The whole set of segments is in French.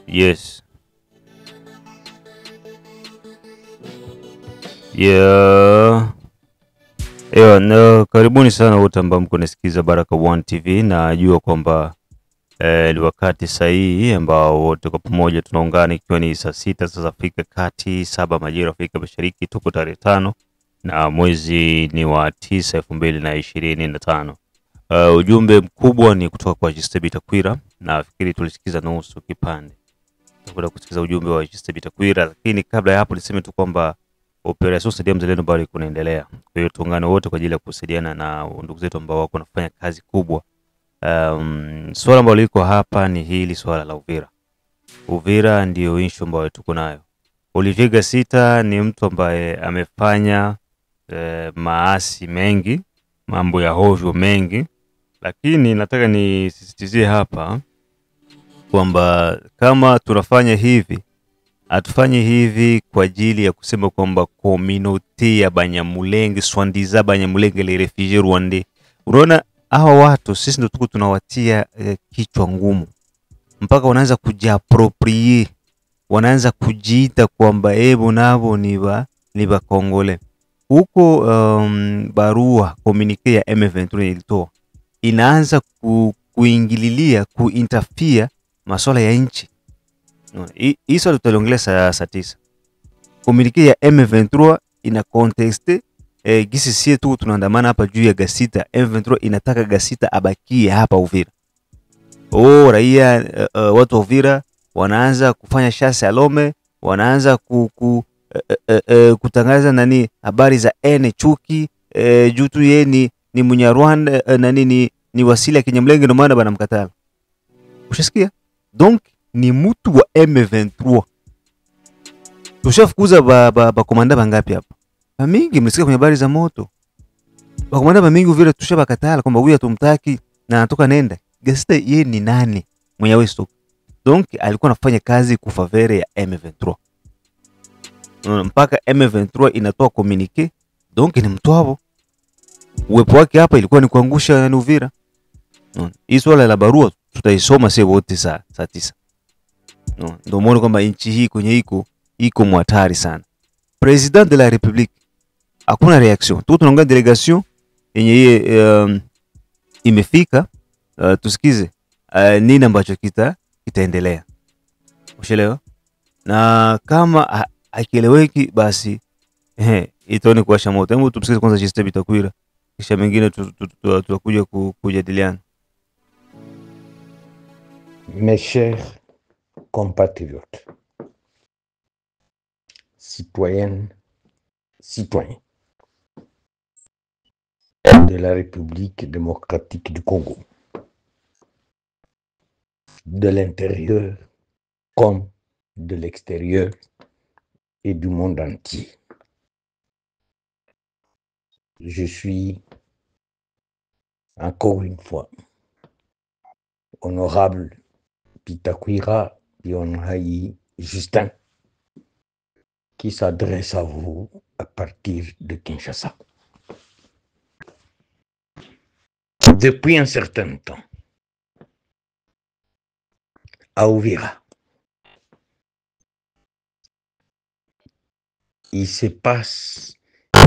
Yes. Yeah. Na karibuni sana wote ambao mko nasikiza Baraka1 TV. Najua kwamba ni wakati sahihi ambao wote kwa pamoja tunaungana, ikiwa ni saa 6 za Afrika Kati, 7 majira Afrika Mashariki. Tuko tarehe 5 na mwezi ni wa 9 2025. Ujumbe mkubwa ni kutoka kwa Justin Bitakwira. Nafikiri tulisikiza nusu kipande. Tutakwenda kusikiza ujumbe wa Justin Bitakwira, lakini kabla ya hapo niseme tu kwamba Operation Saidia Mzalendo bado kunaendelea. Kwa hiyo tuungane wote kwa ajili ya kusaidiana na ndugu zetu ambao wako wanafanya kazi kubwa. Swala ambalo liko hapa ni hili swala la Uvira. Uvira ndio issue ambayo tuko nayo. Olivier Gasita ni mtu ambaye amefanya maasi mengi, mambo ya hovyo mengi, lakini nataka nisisitizie hapa kwamba kama tunafanya hivi, atufanye hivi kwa ajili ya kusema kwamba community ya Banyamulenge, Swandiza Banyamulenge, les refugiés rwandais. Unaona hawa watu sisi ndio tuko tunawatia kichwa ngumu, mpaka wanaanza kujiapproprier, wanaanza kujiita kwamba nabo ni ba Kongole. Huko barua communique ya M23 ilitoa inaanza kuingililia, kuinterfere masuala ya nchi. Hii swali tutaliongelea saa 9. Communique ya M23 ina conteste gisi sie tu tunaandamana hapa juu ya Gasita. M23 inataka Gasita abakie hapa Uvira. Raia watu wa Uvira wanaanza kufanya shasi alome, wanaanza kutangaza habari za chuki juu tu yeye ni Munyarwanda, ni wasili ya Kinyamlenge, ndio maana banamkatala. Ushasikia? Donc ni mtu wa M23. Tushafukuza ba komanda bangapi hapa? Mingi mlisikia kwenye habari za moto. Ba komanda mingi Uvira tushabakatala kwamba huyu atumtaki na anatoka nenda. Gasita yeye ni nani? Mwenyewe stock. Donc alikuwa anafanya kazi kufavere ya M23. Mpaka M23 inatoa communique. Donc ni mtu wao. Uwepo wake hapa ilikuwa ni kuangusha Uvira. Hii swala la barua tutaisoma sasa wote saa 9. Ndio muone kwamba nchi hii kwenye iko mwatari sana. President de la République hakuna reaction. Tunaongea delegation yenye imefika, tusikize nini ambacho kitaendelea. Ushelewa? Na kama akieleweki basi itaone kuwasha moto. Hebu tumsikize kwanza Justin Bitakwira, kisha mengine tutakuja kujadiliana. Mes chers compatriotes, citoyennes, citoyens de la République démocratique du Congo, de l'intérieur comme de l'extérieur et du monde entier. Je suis encore une fois honorable Bitakwira Bionhaï Justin, qui s'adresse à vous à partir de Kinshasa. Depuis un certain temps, à Uvira, il se passe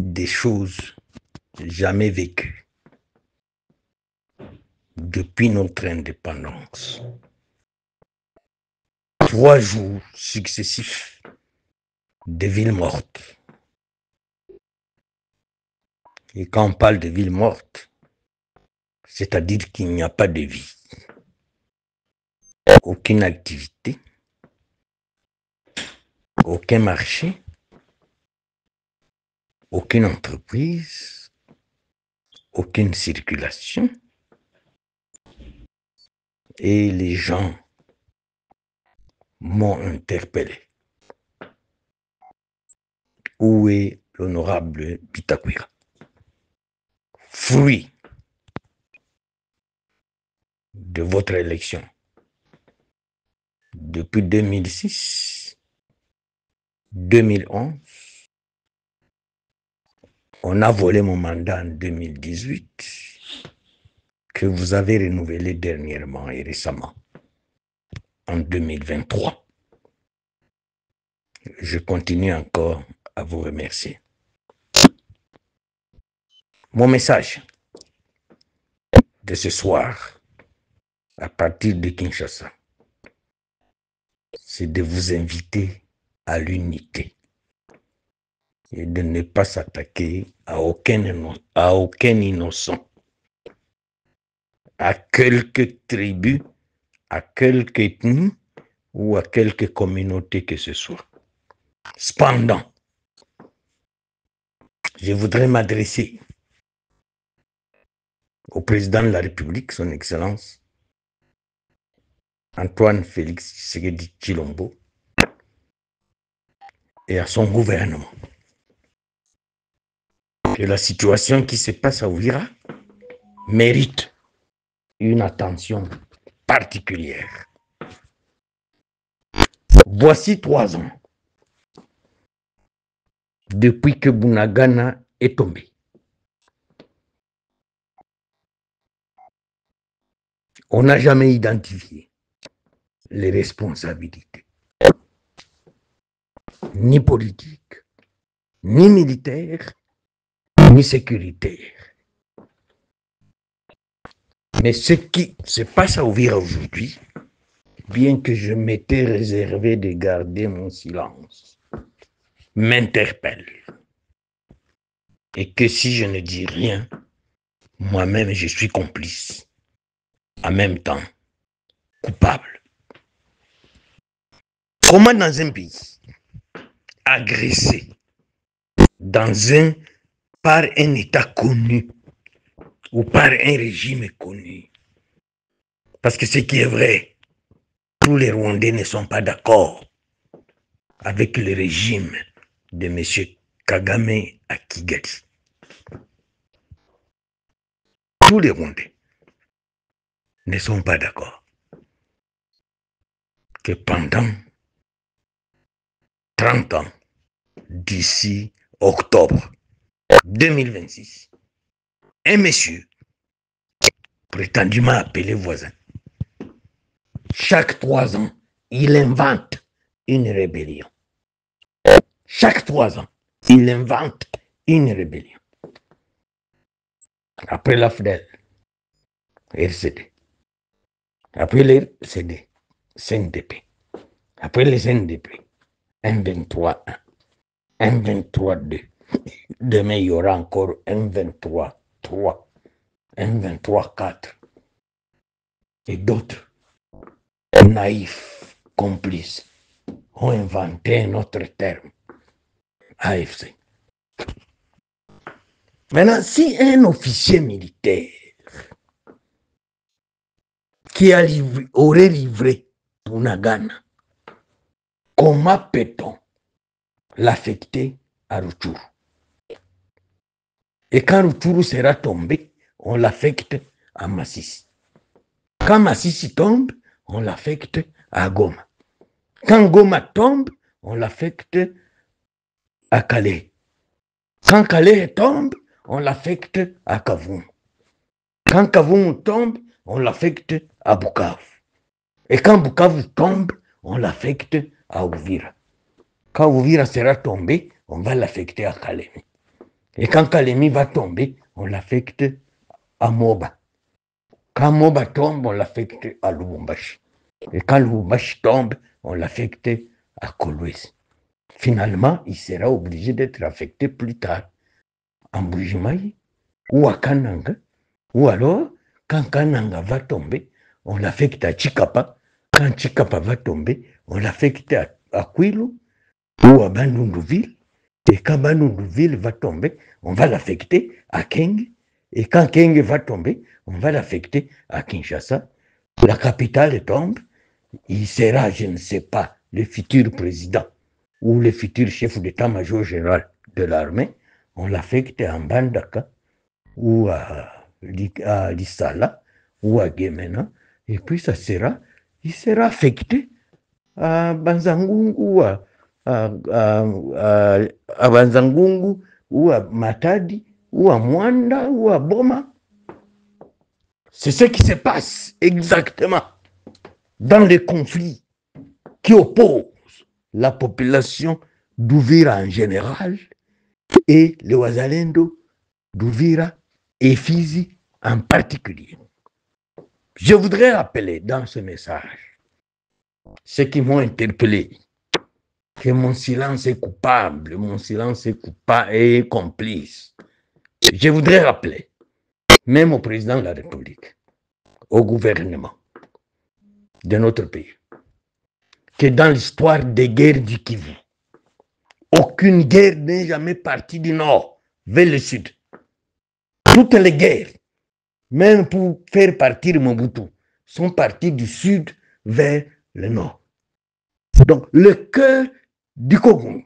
des choses jamais vécues depuis notre indépendance. 3 jours successifs de villes mortes. Et quand on parle de villes mortes, c'est-à-dire qu'il n'y a pas de vie, aucune activité, aucun marché, aucune entreprise, aucune circulation. Et les gens m'ont interpellé. Où est l'honorable Bitakwira? Fruit de votre élection depuis 2006, 2011, on a volé mon mandat en 2018, que vous avez renouvelé dernièrement et récemment, en 2023. je continue encore à vous remercier. Mon message de ce soir, à partir de Kinshasa, c'est de vous inviter à l'unité et de ne pas s'attaquer à aucun innocent, à quelque tribu, à quelque ethnie ou à quelque communauté que ce soit. Cependant, je voudrais m'adresser au président de la République, son Excellence, Antoine Félix Tshisekedi Tshilombo, et à son gouvernement. Que la situation qui se passe à Ouvira mérite une attention particulière. Voici 3 ans depuis que Bunagana est tombé. On n'a jamais identifié les responsabilités, ni politiques, ni militaires, ni sécuritaires. Mais ce qui se passe à Ouvira aujourd'hui, bien que je m'étais réservé de garder mon silence, m'interpelle. Et que si je ne dis rien, moi-même je suis complice, en même temps coupable. Comment dans un pays agressé par un État connu ou par un régime connu, parce que ce qui est vrai, tous les Rwandais ne sont pas d'accord avec le régime de M. Kagame à Kigali. Tous les Rwandais ne sont pas d'accord que pendant 30 ans, d'ici octobre 2026, un monsieur prétendument appelé voisin, chaque 3 ans, il invente une rébellion. Chaque 3 ans, il invente une rébellion. Après la FDL, RCD. Après les RCD, CNDP. Après les CNDP, M23 1, M23 2. Demain, il y aura encore M23 3, M23 4. Et d'autres naïfs, complices, ont inventé un autre terme, AFC. Maintenant, si un officier militaire qui aurait livré Bunagana, comment peut-on l'affecter à Rutshuru? Et quand Rutshuru sera tombé, on l'affecte à Masisi. Quand Masisi tombe, on l'affecte à Goma. Quand Goma tombe, on l'affecte à Calais. Quand Calais tombe, on l'affecte à Kavumu. Quand Kavumu tombe, on l'affecte à Bukavu. Et quand Bukavu tombe, on l'affecte à Uvira. Quand Uvira sera tombé, on va l'affecter à Kalemi. Et quand Kalemi va tomber, on l'affecte à Moba. Quand Moba tombe, on l'affecte à Lubumbashi. Et quand Lubumbashi tombe, on l'affecte à Kolwezi. Finalement, il sera obligé d'être affecté plus tard en Bujimayi ou à Kananga. Ou alors, quand Kananga va tomber, on l'affecte à Chikapa. Quand Chikapa va tomber, on l'affecte à Kwilu ou à Bandunduville. Et quand Bandunduville va tomber, on va l'affecter à Kenge. Et quand Kenge va tomber, on va l'affecter à Kinshasa. La capitale tombe, il sera, je ne sais pas, le futur président ou le futur chef d'état-major général de l'armée. On l'affecte à Mbandaka ou à Lissala ou à Gemena. Et puis il sera affecté à Banzangungu, à Banzangungu ou à Matadi ou à Mwanda ou à Boma. C'est ce qui se passe exactement dans les conflits qui opposent la population d'Uvira en général et les Wazalendo d'Uvira et Fizi en particulier. Je voudrais rappeler dans ce message ceux qui m'ont interpellé que mon silence est coupable, mon silence est coupable et complice. Je voudrais rappeler, même au président de la République, au gouvernement de notre pays, que dans l'histoire des guerres du Kivu, aucune guerre n'est jamais partie du nord vers le sud. Toutes les guerres, même pour faire partir Mobutu, sont parties du sud vers le nord. Donc, le cœur du Congo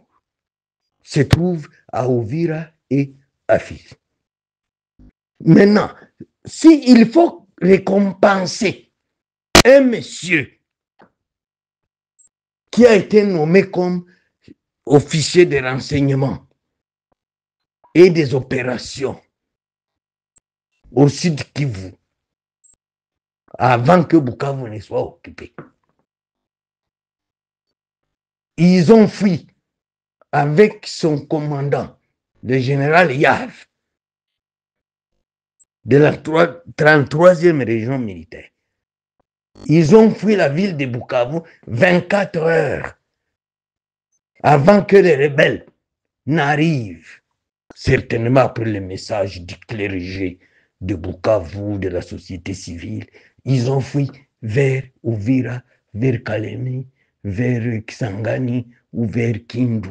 se trouve à Uvira et à Fizi. Maintenant, s'il faut récompenser un monsieur qui a été nommé comme officier de renseignement et des opérations au sud Kivu, avant que Bukavu ne soit occupé, ils ont fui avec son commandant, le général Yav, de la 33e région militaire. Ils ont fui la ville de Bukavu 24 heures avant que les rebelles n'arrivent. Certainement après le message du clergé de Bukavu, de la société civile, ils ont fui vers Uvira, vers Kalemi, vers Kisangani ou vers Kindu.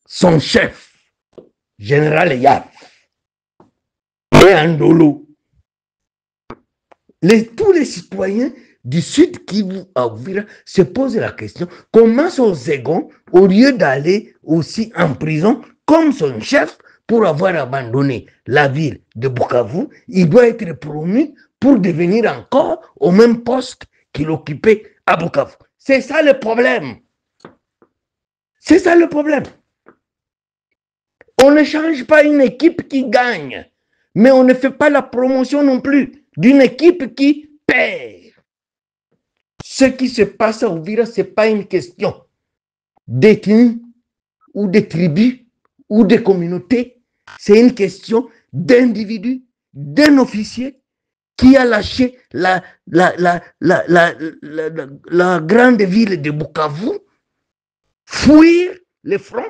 Son chef, général Yav, et Andolo, tous les citoyens du sud Kivu à Uvira se posent la question, comment son second, au lieu d'aller aussi en prison comme son chef pour avoir abandonné la ville de Bukavu, il doit être promu pour devenir encore au même poste qu'il occupait à Bukavu. C'est ça le problème. C'est ça le problème. On ne change pas une équipe qui gagne, mais on ne fait pas la promotion non plus d'une équipe qui perd. Ce qui se passe à Uvira, ce n'est pas une question d'ethnie ou de tribus ou de communautés, c'est une question d'individu, d'un officier qui a lâché la grande ville de Bukavu, fuir le front,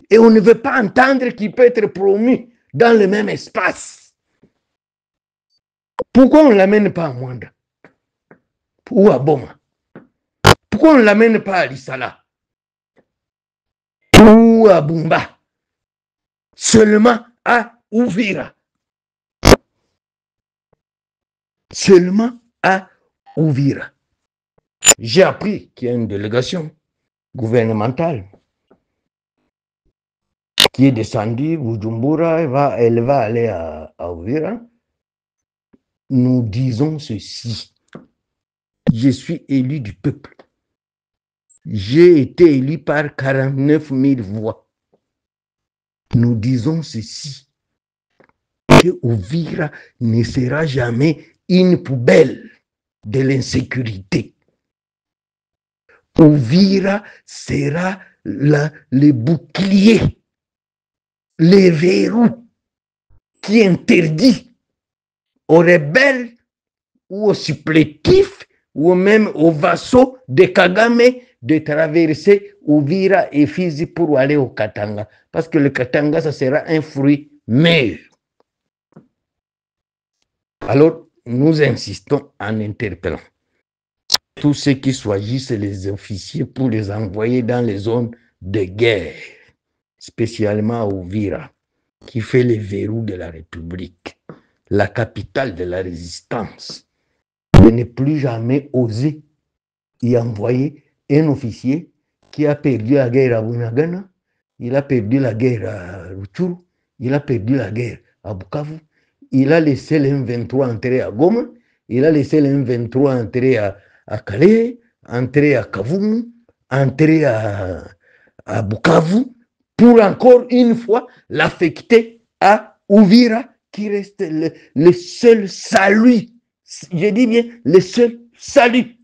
et on ne veut pas entendre qu'il peut être promu dans le même espace. Pourquoi on ne l'amène pas à Mwanda ou à Boma? Pourquoi on ne l'amène pas à Lissala ou à Bumba? Seulement à Uvira. Seulement à Uvira. J'ai appris qu'il y a une délégation gouvernementale qui est descendue, Bujumbura, elle va aller à Uvira. Nous disons ceci. Je suis élu du peuple. J'ai été élu par 49 000 voix. Nous disons ceci. Que Uvira ne sera jamais une poubelle de l'insécurité. Uvira sera le bouclier, le verrou qui interdit aux rebelles ou aux supplétifs ou même aux vassaux de Kagame de traverser Uvira et Fizi pour aller au Katanga. Parce que le Katanga, ça sera un fruit mûr. Alors, nous insistons en interpellant tous ceux qui choisissent les officiers pour les envoyer dans les zones de guerre, spécialement à Uvira, qui fait les verrous de la République, la capitale de la résistance, de ne plus jamais oser y envoyer un officier qui a perdu la guerre à Bunagana, il a perdu la guerre à Rutshuru, il a perdu la guerre à Bukavu, il a laissé le M23 entrer à Goma, il a laissé le M23 entrer à Calais, entrer à Kavumu, entrer à Bukavu, pour encore une fois l'affecter à Uvira, qui reste le seul salut. Je dis bien le seul salut.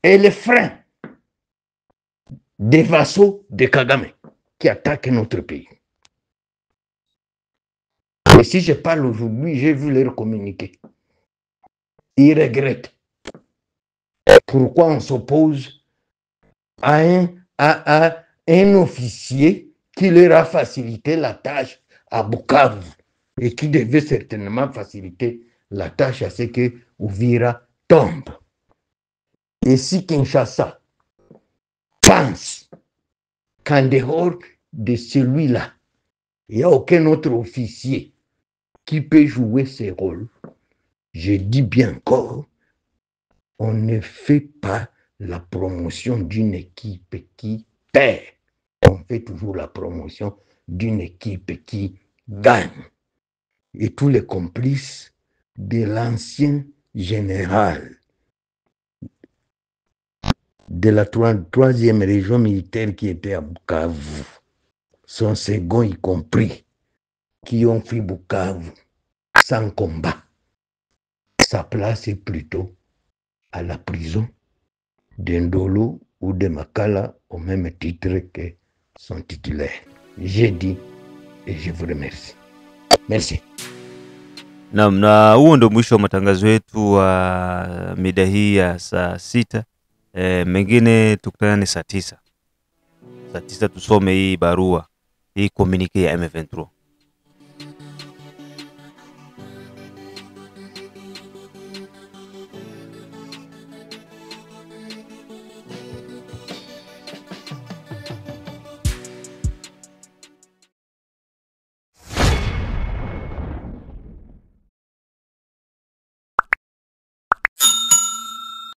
et les freins des vassaux de Kagame qui attaquent notre pays. Et si je parle aujourd'hui, j'ai vu leur communiquer. Ils regrettent. Pourquoi on s'oppose à un officier qui leur a facilité la tâche à Bukavu et qui devait certainement faciliter la tâche à ce que Uvira tombe. Et si Kinshasa pense qu'en dehors de celui-là, il n'y a aucun autre officier qui peut jouer ce rôle, je dis bien encore, on ne fait pas la promotion d'une équipe qui perd. On fait toujours la promotion d'une équipe qui gagne. Et tous les complices de l'ancien général de la troisième région militaire qui était à Bukavu, son second y compris, qui ont pris Bukavu sans combat. Sa place est plutôt à la prison d'Indolo ou de Makala au même titre que son titulaire. J'ai dit et je vous remercie. Merci. Naam, na huo ndo mwisho wa matangazo yetu wa mida hii ya saa 6. Mengine tukutane saa 9. Saa 9 tusome hii barua, hii communique ya M23.